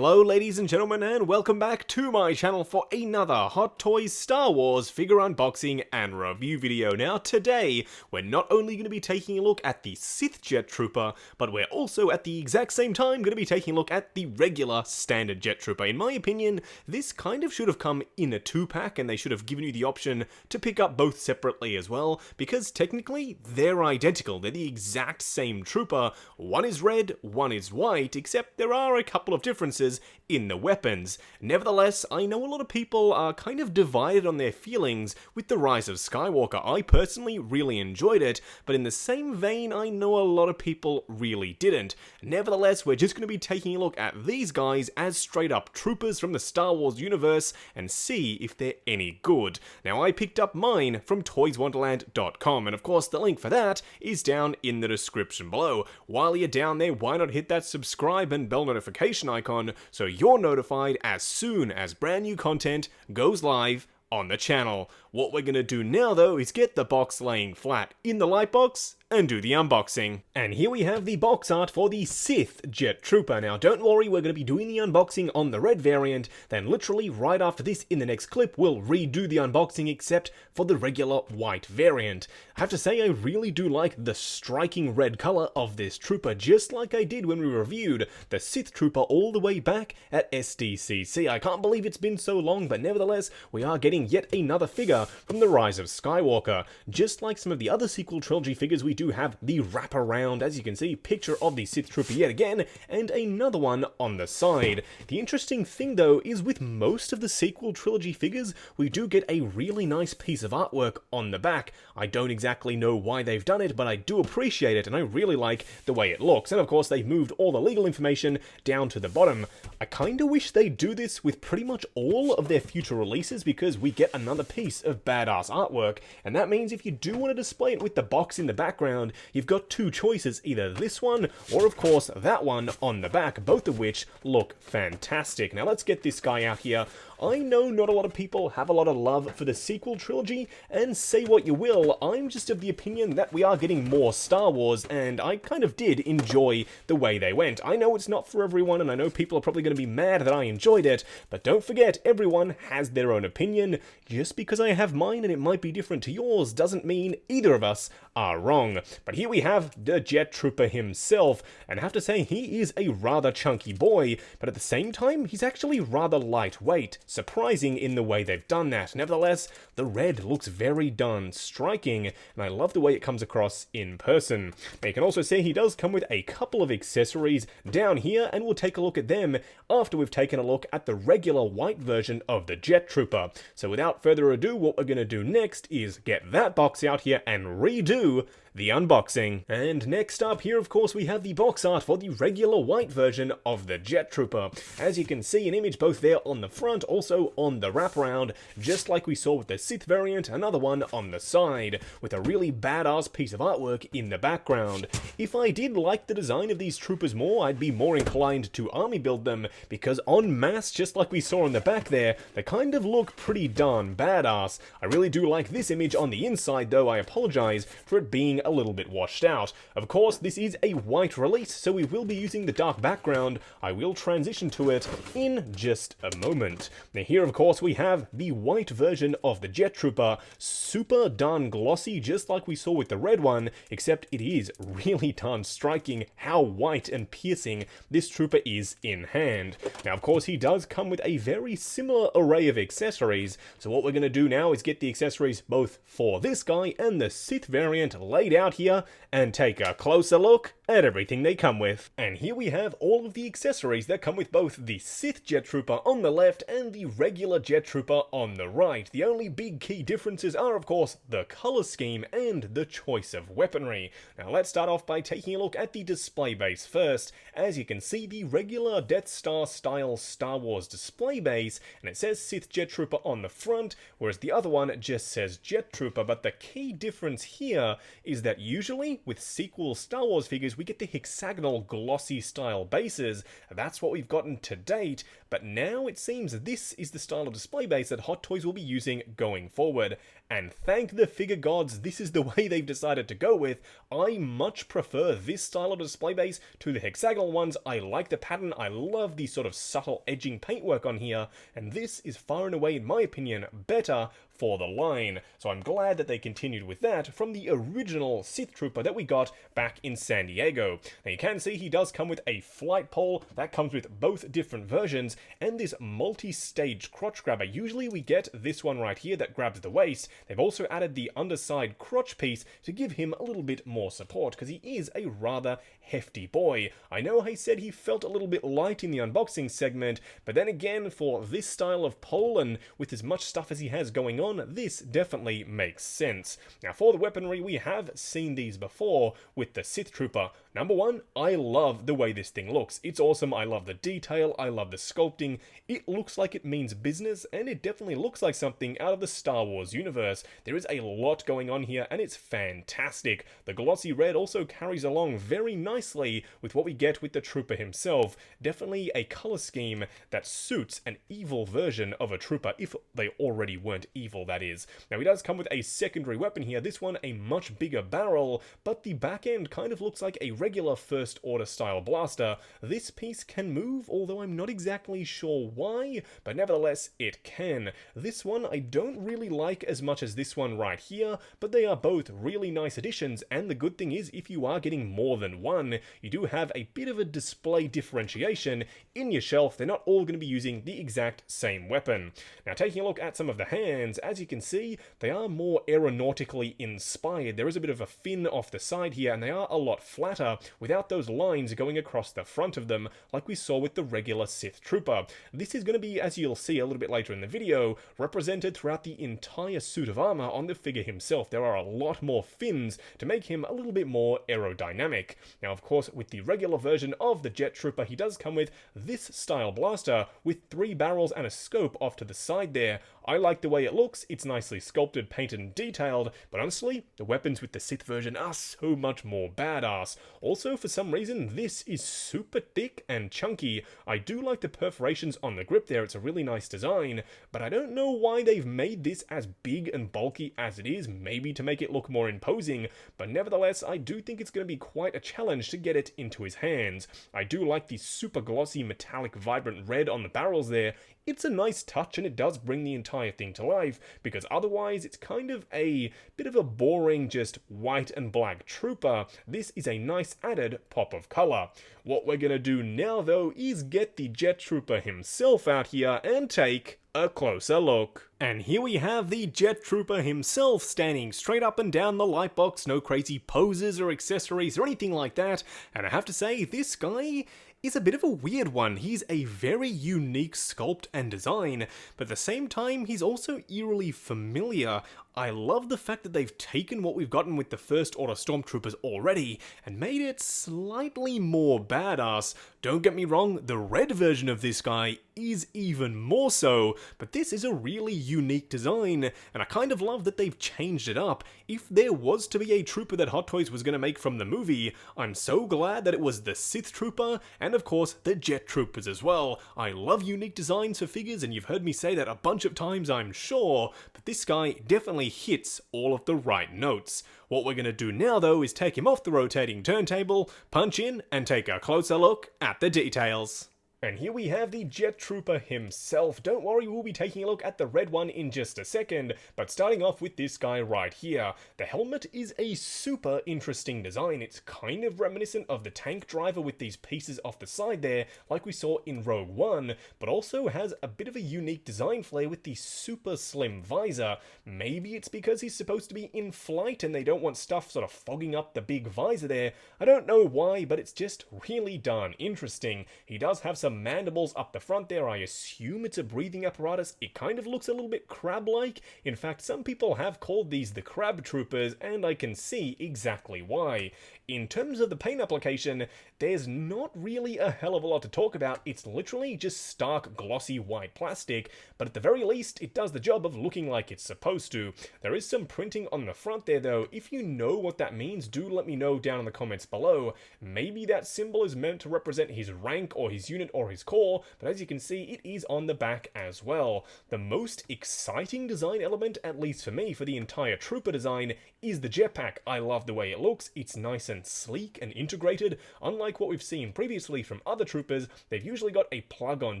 Hello ladies and gentlemen, and welcome back to my channel for another Hot Toys Star Wars figure unboxing and review video. Now today, we're not only going to be taking a look at the Sith Jet Trooper, but we're also at the exact same time going to be taking a look at the regular standard Jet Trooper. In my opinion, this kind of should have come in a 2-pack, and they should have given you the option to pick up both separately as well, because technically they're identical. They're the exact same trooper. One is red, one is white, except there are a couple of differences in the weapons. Nevertheless, I know a lot of people are kind of divided on their feelings with The Rise of Skywalker. I personally really enjoyed it, but in the same vein, I know a lot of people really didn't. Nevertheless, we're just going to be taking a look at these guys as straight up troopers from the Star Wars universe and see if they're any good. Now, I picked up mine from toyswonderland.com, and of course the link for that is down in the description below. While you're down there, why not hit that subscribe and bell notification icon so you're notified as soon as brand new content goes live on the channel. What we're going to do now though is get the box laying flat in the light box and do the unboxing. And here we have the box art for the Sith Jet Trooper. Now don't worry, we're going to be doing the unboxing on the red variant, then literally right after this in the next clip we'll redo the unboxing except for the regular white variant. I have to say I really do like the striking red colour of this trooper, just like I did when we reviewed the Sith Trooper all the way back at SDCC. I can't believe it's been so long, but nevertheless we are getting yet another figure from The Rise of Skywalker. Just like some of the other sequel trilogy figures, we do have the wraparound, as you can see, picture of the Sith Trooper yet again, and another one on the side. The interesting thing though is with most of the sequel trilogy figures, we do get a really nice piece of artwork on the back. I don't exactly know why they've done it, but I do appreciate it, and I really like the way it looks. And of course, they've moved all the legal information down to the bottom. I kinda wish they do this with pretty much all of their future releases, because we get another piece of badass artwork, and that means if you do want to display it with the box in the background, you've got two choices, either this one or of course that one on the back, both of which look fantastic. Now let's get this guy out here. I know not a lot of people have a lot of love for the sequel trilogy, and say what you will, I'm just of the opinion that we are getting more Star Wars, and I kind of did enjoy the way they went. I know it's not for everyone, and I know people are probably going to be mad that I enjoyed it, but don't forget, everyone has their own opinion. Just because I have mine and it might be different to yours doesn't mean either of us are wrong. But here we have the Jet Trooper himself, and I have to say he is a rather chunky boy, but at the same time he's actually rather lightweight. Surprising in the way they've done that. Nevertheless, the red looks very done, striking, and I love the way it comes across in person. Now you can also see he does come with a couple of accessories down here, and we'll take a look at them after we've taken a look at the regular white version of the Jet Trooper. So without further ado, what we're going to do next is get that box out here and redo the unboxing. And next up here, of course, we have the box art for the regular white version of the Jet Trooper. As you can see, an image both there on the front, also on the wraparound, just like we saw with the Sith variant, another one on the side, with a really badass piece of artwork in the background. If I did like the design of these troopers more, I'd be more inclined to army build them, because en masse, just like we saw on the back there, they kind of look pretty darn badass. I really do like this image on the inside, though I apologize for it being a little bit washed out. Of course, this is a white release, so we will be using the dark background. I will transition to it in just a moment. Now here, of course, we have the white version of the Jet Trooper, super darn glossy, just like we saw with the red one, except it is really darn striking how white and piercing this trooper is in hand. Now, of course, he does come with a very similar array of accessories, so what we're going to do now is get the accessories both for this guy and the Sith variant laid out here and take a closer look at everything they come with. And here we have all of the accessories that come with both the Sith Jet Trooper on the left and the regular Jet Trooper on the right. The only big key differences are, of course, the color scheme and the choice of weaponry. Now let's start off by taking a look at the display base first. As you can see, the regular Death Star style Star Wars display base, and it says Sith Jet Trooper on the front, whereas the other one just says Jet Trooper. But the key difference here is that usually with sequel Star Wars figures we get the hexagonal glossy style bases. That's what we've gotten to date, but now it seems this this is the style of display base that Hot Toys will be using going forward. And thank the figure gods, this is the way they've decided to go with. I much prefer this style of display base to the hexagonal ones. I like the pattern, I love the sort of subtle edging paintwork on here, and this is far and away, in my opinion, better for the line. So I'm glad that they continued with that from the original Sith Trooper that we got back in San Diego. Now you can see he does come with a flight pole, that comes with both different versions, and this multi-stage crotch grabber. Usually we get this one right here that grabs the waist. They've also added the underside crotch piece to give him a little bit more support, because he is a rather hefty boy. I know I said he felt a little bit light in the unboxing segment, but then again, for this style of pole and with as much stuff as he has going on, this definitely makes sense. Now for the weaponry, we have seen these before with the Sith Trooper. Number one, I love the way this thing looks. It's awesome, I love the detail, I love the sculpting. It looks like it means business, and it definitely looks like something out of the Star Wars universe. There is a lot going on here, and it's fantastic. The glossy red also carries along very nicely with what we get with the Trooper himself. Definitely a color scheme that suits an evil version of a Trooper, if they already weren't evil, that is. Now he does come with a secondary weapon here, this one a much bigger barrel, but the back end kind of looks like a regular First Order style blaster. This piece can move, although I'm not exactly sure why, but nevertheless it can. This one I don't really like as much as this one right here, but they are both really nice additions, and the good thing is if you are getting more than one, you do have a bit of a display differentiation in your shelf. They're not all going to be using the exact same weapon. Now taking a look at some of the hands, as you can see, they are more aeronautically inspired. There is a bit of a fin off the side here, and they are a lot flatter without those lines going across the front of them like we saw with the regular Sith Trooper. This is going to be, as you'll see a little bit later in the video, represented throughout the entire suit of armor on the figure himself. There are a lot more fins to make him a little bit more aerodynamic. Now of course with the regular version of the Jet Trooper, he does come with this style blaster with 3 barrels and a scope off to the side there. I like the way it looks, it's nicely sculpted, painted and detailed, but honestly, the weapons with the Sith version are so much more badass. Also, for some reason, this is super thick and chunky. I do like the perforations on the grip there, it's a really nice design, but I don't know why they've made this as big and bulky as it is, maybe to make it look more imposing, but nevertheless, I do think it's going to be quite a challenge to get it into his hands. I do like the super glossy, metallic, vibrant red on the barrels there. It's a nice touch, and it does bring the entire thing to life, because otherwise it's kind of a bit of a boring just white and black trooper. This is a nice added pop of color. What we're gonna do now though is get the Jet Trooper himself out here and take a closer look. And here we have the Jet Trooper himself standing straight up and down the light box, no crazy poses or accessories or anything like that, and I have to say, this guy is a bit of a weird one. He's a very unique sculpt and design, but at the same time, he's also eerily familiar. I love the fact that they've taken what we've gotten with the First Order Stormtroopers already and made it slightly more badass. Don't get me wrong, the red version of this guy is even more so, but this is a really unique design, and I kind of love that they've changed it up. If there was to be a trooper that Hot Toys was going to make from the movie, I'm so glad that it was the Sith Trooper, and of course the Jet Troopers as well. I love unique designs for figures, and you've heard me say that a bunch of times, I'm sure, but this guy definitely hits all of the right notes. What we're going to do now though is take him off the rotating turntable, punch in, and take a closer look at the details. And here we have the Jet Trooper himself. Don't worry, we'll be taking a look at the red one in just a second, but starting off with this guy right here. The helmet is a super interesting design. It's kind of reminiscent of the tank driver with these pieces off the side there, like we saw in Rogue One, but also has a bit of a unique design flair with the super slim visor. Maybe it's because he's supposed to be in flight and they don't want stuff sort of fogging up the big visor there. I don't know why, but it's just really darn interesting. He does have some mandibles up the front there. I assume it's a breathing apparatus. It kind of looks a little bit crab-like. In fact, some people have called these the Crab Troopers, and I can see exactly why. In terms of the paint application, there's not really a hell of a lot to talk about. It's literally just stark glossy white plastic, but at the very least, it does the job of looking like it's supposed to. There is some printing on the front there though. If you know what that means, do let me know down in the comments below. Maybe that symbol is meant to represent his rank or his unit or or his core, but as you can see, it is on the back as well. The most exciting design element, at least for me, for the entire trooper design is the jetpack. I love the way it looks. It's nice and sleek and integrated. Unlike what we've seen previously from other troopers, they've usually got a plug-on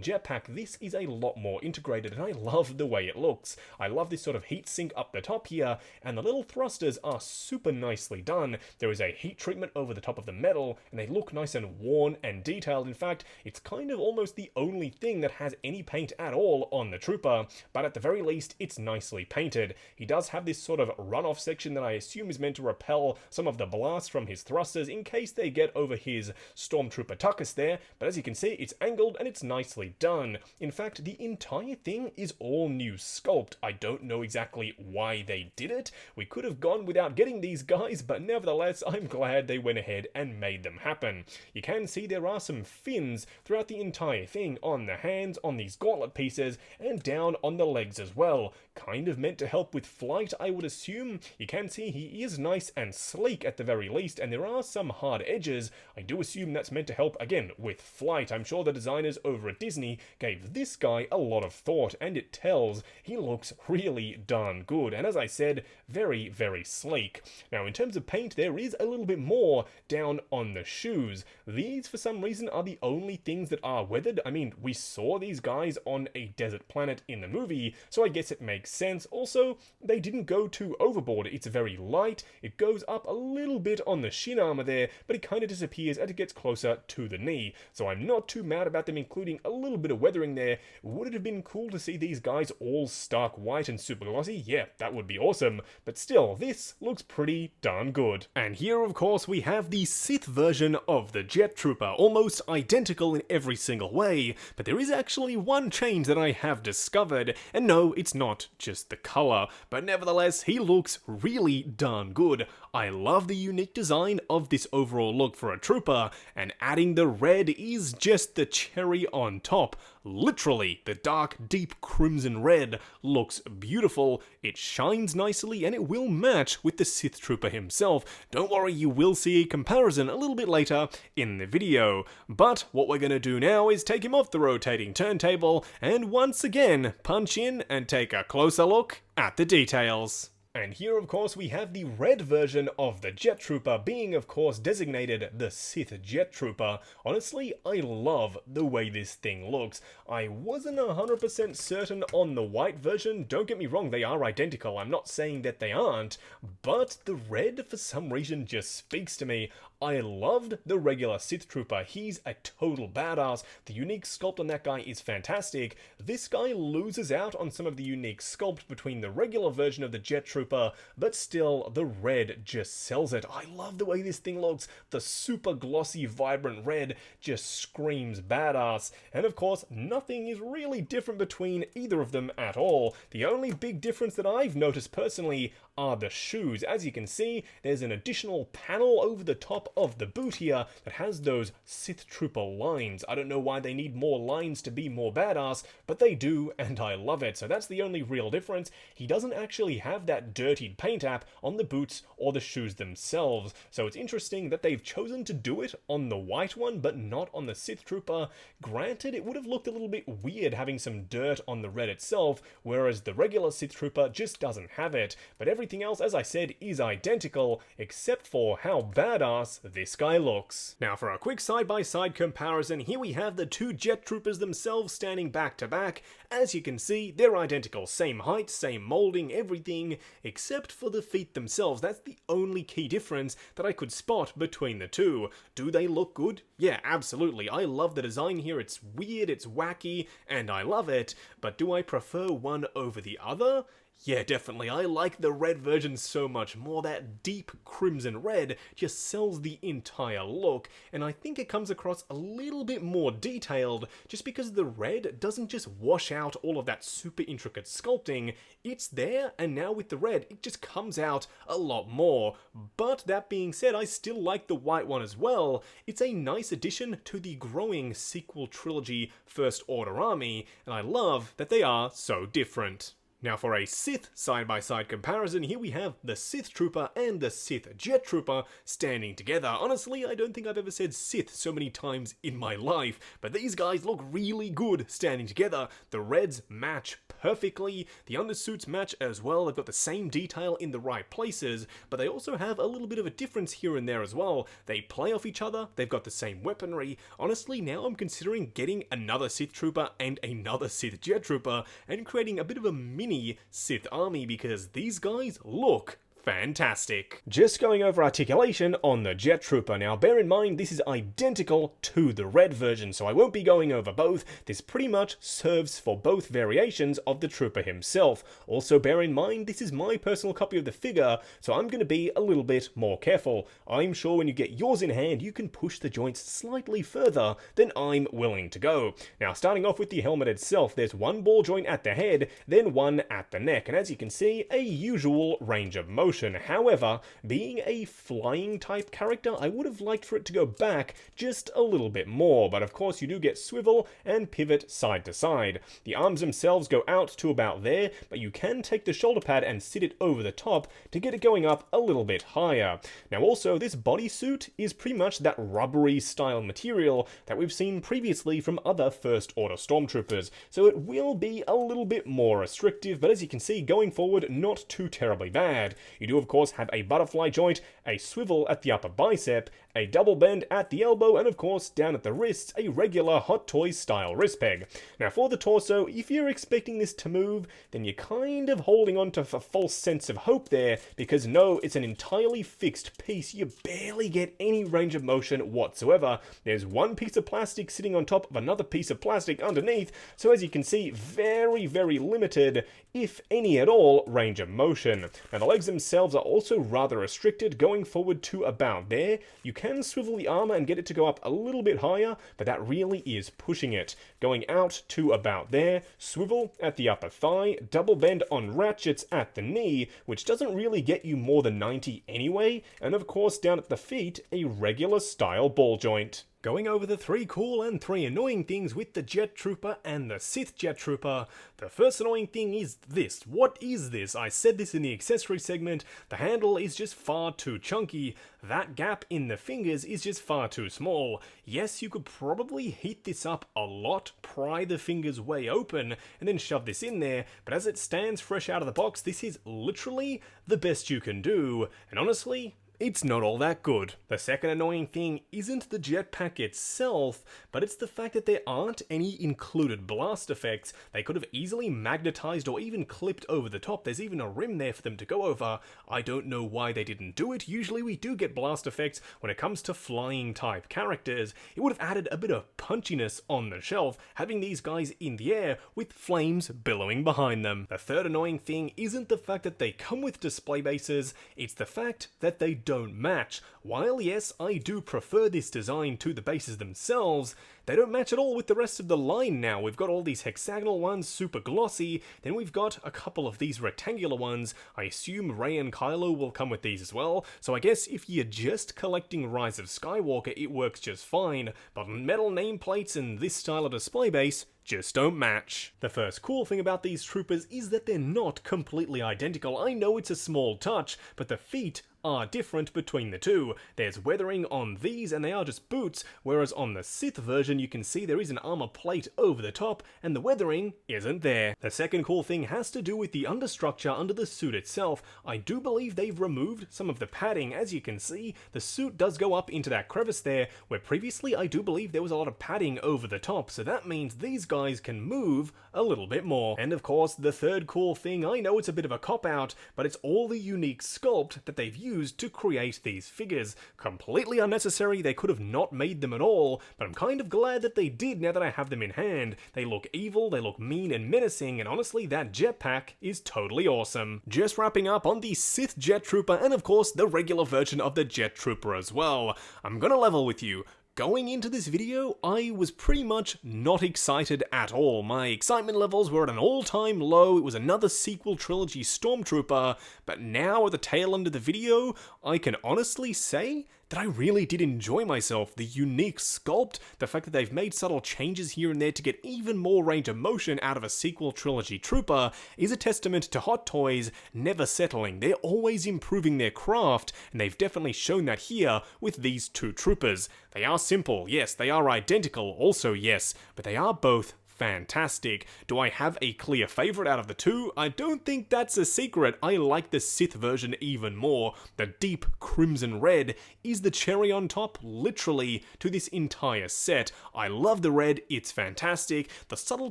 jetpack. This is a lot more integrated, and I love the way it looks. I love this sort of heat sink up the top here, and the little thrusters are super nicely done. There is a heat treatment over the top of the metal, and they look nice and worn and detailed. In fact, it's kind of almost the only thing that has any paint at all on the trooper, but at the very least, it's nicely painted. He does have this sort of runoff section that I assume is meant to repel some of the blasts from his thrusters in case they get over his Stormtrooper tuckus there, but as you can see, it's angled and it's nicely done. In fact, the entire thing is all new sculpt. I don't know exactly why they did it. We could have gone without getting these guys, but nevertheless, I'm glad they went ahead and made them happen. You can see there are some fins throughout the entire thing, on the hands, on these gauntlet pieces, and down on the legs as well. Kind of meant to help with flight, I would assume. You can see he is nice and sleek at the very least, and there are some hard edges. I do assume that's meant to help, again, with flight. I'm sure the designers over at Disney gave this guy a lot of thought, and it tells. He looks really darn good, and as I said, very, very sleek. Now, in terms of paint, there is a little bit more down on the shoes. These, for some reason, are the only things that are weathered. I mean, we saw these guys on a desert planet in the movie, so I guess it makes sense. Also, they didn't go too overboard. It's very light. It goes up a little bit on the shin armor there, but it kind of disappears as it gets closer to the knee. So I'm not too mad about them including a little bit of weathering there. Would it have been cool to see these guys all stark white and super glossy? Yeah, that would be awesome. But still, this looks pretty darn good. And here, of course, we have the Sith version of the Jet Trooper, almost identical in every single way. But there is actually one change that I have discovered, and no, it's not just the color, but nevertheless, he looks really darn good. I love the unique design of this overall look for a trooper, and adding the red is just the cherry on top. Literally, the dark, deep crimson red looks beautiful, it shines nicely, and it will match with the Sith Trooper himself. Don't worry, you will see a comparison a little bit later in the video. But what we're going to do now is take him off the rotating turntable, and once again, punch in and take a closer look at the details. And here, of course, we have the red version of the Jet Trooper, being, of course, designated the Sith Jet Trooper. Honestly, I love the way this thing looks. I wasn't 100% certain on the white version. Don't get me wrong, they are identical. I'm not saying that they aren't, but the red, for some reason, just speaks to me. I loved the regular Sith Trooper. He's a total badass. The unique sculpt on that guy is fantastic. This guy loses out on some of the unique sculpt between the regular version of the Jet Trooper, but still, the red just sells it. I love the way this thing looks. The super glossy, vibrant red just screams badass. And of course, nothing is really different between either of them at all. The only big difference that I've noticed personally are the shoes. As you can see, there's an additional panel over the top of the boot here that has those Sith Trooper lines. I don't know why they need more lines to be more badass, but they do, and I love it. So that's the only real difference. He doesn't actually have that dirtied paint app on the boots or the shoes themselves. So it's interesting that they've chosen to do it on the white one, but not on the Sith Trooper. Granted, it would have looked a little bit weird having some dirt on the red itself, whereas the regular Sith Trooper just doesn't have it. But everything else, as I said, is identical, except for how badass this guy looks. Now for a quick side-by-side comparison, here we have the two Jet Troopers themselves standing back to back. As you can see, they're identical, same height, same molding, everything, except for the feet themselves. That's the only key difference that I could spot between the two. Do they look good? Yeah, absolutely. I love the design here. It's weird, it's wacky, and I love it. But do I prefer one over the other? Yeah, definitely. I like the red version so much more. That deep crimson red just sells the entire look, and I think it comes across a little bit more detailed just because the red doesn't just wash out all of that super intricate sculpting. It's there, and now with the red, it just comes out a lot more. But that being said, I still like the white one as well. It's a nice addition to the growing sequel trilogy First Order army, and I love that they are so different. Now for a Sith side-by-side comparison, here we have the Sith Trooper and the Sith Jet Trooper standing together. Honestly, I don't think I've ever said Sith so many times in my life, but these guys look really good standing together. The reds match perfectly, the undersuits match as well, they've got the same detail in the right places, but they also have a little bit of a difference here and there as well. They play off each other, they've got the same weaponry. Honestly, now I'm considering getting another Sith Trooper and another Sith Jet Trooper and creating a bit of a mini Sith army because these guys look fantastic. Just going over articulation on the Jet Trooper. Now bear in mind this is identical to the red version, so I won't be going over both. This pretty much serves for both variations of the Trooper himself. Also bear in mind this is my personal copy of the figure, so I'm going to be a little bit more careful. I'm sure when you get yours in hand you can push the joints slightly further than I'm willing to go. Now starting off with the helmet itself, there's one ball joint at the head, then one at the neck, and as you can see, a usual range of motion. However, being a flying type character, I would have liked for it to go back just a little bit more, but of course you do get swivel and pivot side to side. The arms themselves go out to about there, but you can take the shoulder pad and sit it over the top to get it going up a little bit higher. Now also, this bodysuit is pretty much that rubbery style material that we've seen previously from other First Order Stormtroopers, so it will be a little bit more restrictive, but as you can see, going forward, not too terribly bad. You do of course have a butterfly joint, a swivel at the upper bicep, a double bend at the elbow, and of course down at the wrists, a regular Hot Toys style wrist peg. Now for the torso, if you're expecting this to move, then you're kind of holding on to a false sense of hope there, because no, it's an entirely fixed piece. You barely get any range of motion whatsoever. There's one piece of plastic sitting on top of another piece of plastic underneath, so as you can see, very, very limited, if any at all, range of motion. Now the legs themselves are also rather restricted, going forward to about there. You can swivel the armor and get it to go up a little bit higher, but that really is pushing it. Going out to about there, swivel at the upper thigh, double bend on ratchets at the knee, which doesn't really get you more than 90 anyway, and of course down at the feet, a regular style ball joint. Going over the 3 cool and 3 annoying things with the Jet Trooper and the Sith Jet Trooper. The first annoying thing is this. What is this? I said this in the accessory segment. The handle is just far too chunky. That gap in the fingers is just far too small. Yes, you could probably heat this up a lot, pry the fingers way open, and then shove this in there, but as it stands fresh out of the box, this is literally the best you can do. And honestly, it's not all that good. The second annoying thing isn't the jetpack itself, but it's the fact that there aren't any included blast effects. They could have easily magnetized or even clipped over the top. There's even a rim there for them to go over. I don't know why they didn't do it. Usually we do get blast effects when it comes to flying type characters. It would have added a bit of punchiness on the shelf, having these guys in the air with flames billowing behind them. The third annoying thing isn't the fact that they come with display bases, it's the fact that they don't match. While yes, I do prefer this design to the bases themselves, they don't match at all with the rest of the line now. We've got all these hexagonal ones, super glossy, then we've got a couple of these rectangular ones. I assume Rey and Kylo will come with these as well, so I guess if you're just collecting Rise of Skywalker, it works just fine, but metal nameplates and this style of display base just don't match. The first cool thing about these troopers is that they're not completely identical. I know it's a small touch, but the feet are different between the two. There's weathering on these and they are just boots, whereas on the Sith version you can see there is an armor plate over the top and the weathering isn't there. The second cool thing has to do with the understructure under the suit itself. I do believe they've removed some of the padding. As you can see, the suit does go up into that crevice there, where previously I do believe there was a lot of padding over the top, so that means these guys can move a little bit more. And of course, the third cool thing, I know it's a bit of a cop-out, but it's all the unique sculpt that they've used to create these figures. Completely unnecessary, they could have not made them at all, but I'm kind of glad that they did now that I have them in hand. They look evil, they look mean and menacing, and honestly, that jetpack is totally awesome. Just wrapping up on the Sith Jet Trooper, and of course, the regular version of the Jet Trooper as well. I'm gonna level with you. Going into this video, I was pretty much not excited at all. My excitement levels were at an all-time low. It was another sequel trilogy Stormtrooper, but now at the tail end of the video, I can honestly say that I really did enjoy myself. The unique sculpt, the fact that they've made subtle changes here and there to get even more range of motion out of a sequel trilogy trooper is a testament to Hot Toys never settling. They're always improving their craft, and they've definitely shown that here with these two troopers. They are simple, yes. They are identical, also yes, but they are both fantastic. Do I have a clear favorite out of the two? I don't think that's a secret. I like the Sith version even more. The deep crimson red is the cherry on top, literally, to this entire set. I love the red, it's fantastic. The subtle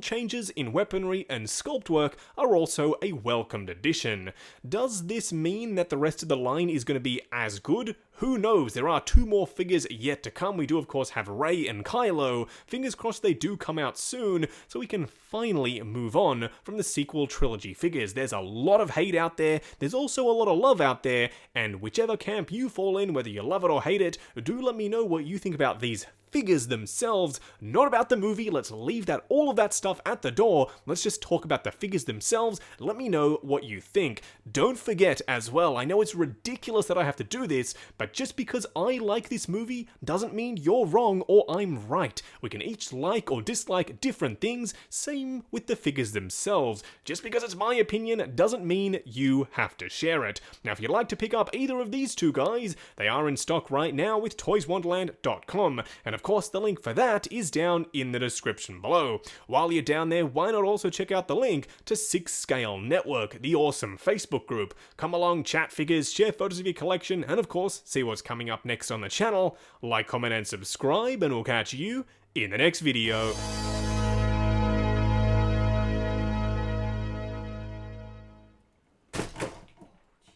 changes in weaponry and sculpt work are also a welcomed addition. Does this mean that the rest of the line is going to be as good? Who knows? There are two more figures yet to come. We do, of course, have Rey and Kylo. Fingers crossed they do come out soon, so we can finally move on from the sequel trilogy figures. There's a lot of hate out there. There's also a lot of love out there, and whichever camp you fall in, whether you love it or hate it, do let me know what you think about these figures themselves, not about the movie. Let's leave all of that stuff at the door. Let's just talk about the figures themselves. Let me know what you think. Don't forget as well, I know it's ridiculous that I have to do this, but just because I like this movie doesn't mean you're wrong or I'm right. We can each like or dislike different things, same with the figures themselves. Just because it's my opinion doesn't mean you have to share it. Now, if you'd like to pick up either of these two guys, they are in stock right now with toyswonderland.com, and of course, the link for that is down in the description below. While you're down there, why not also check out the link to 6 Scale Network, the awesome Facebook group. Come along, chat figures, share photos of your collection, and of course, see what's coming up next on the channel. Like, comment, and subscribe, and we'll catch you in the next video.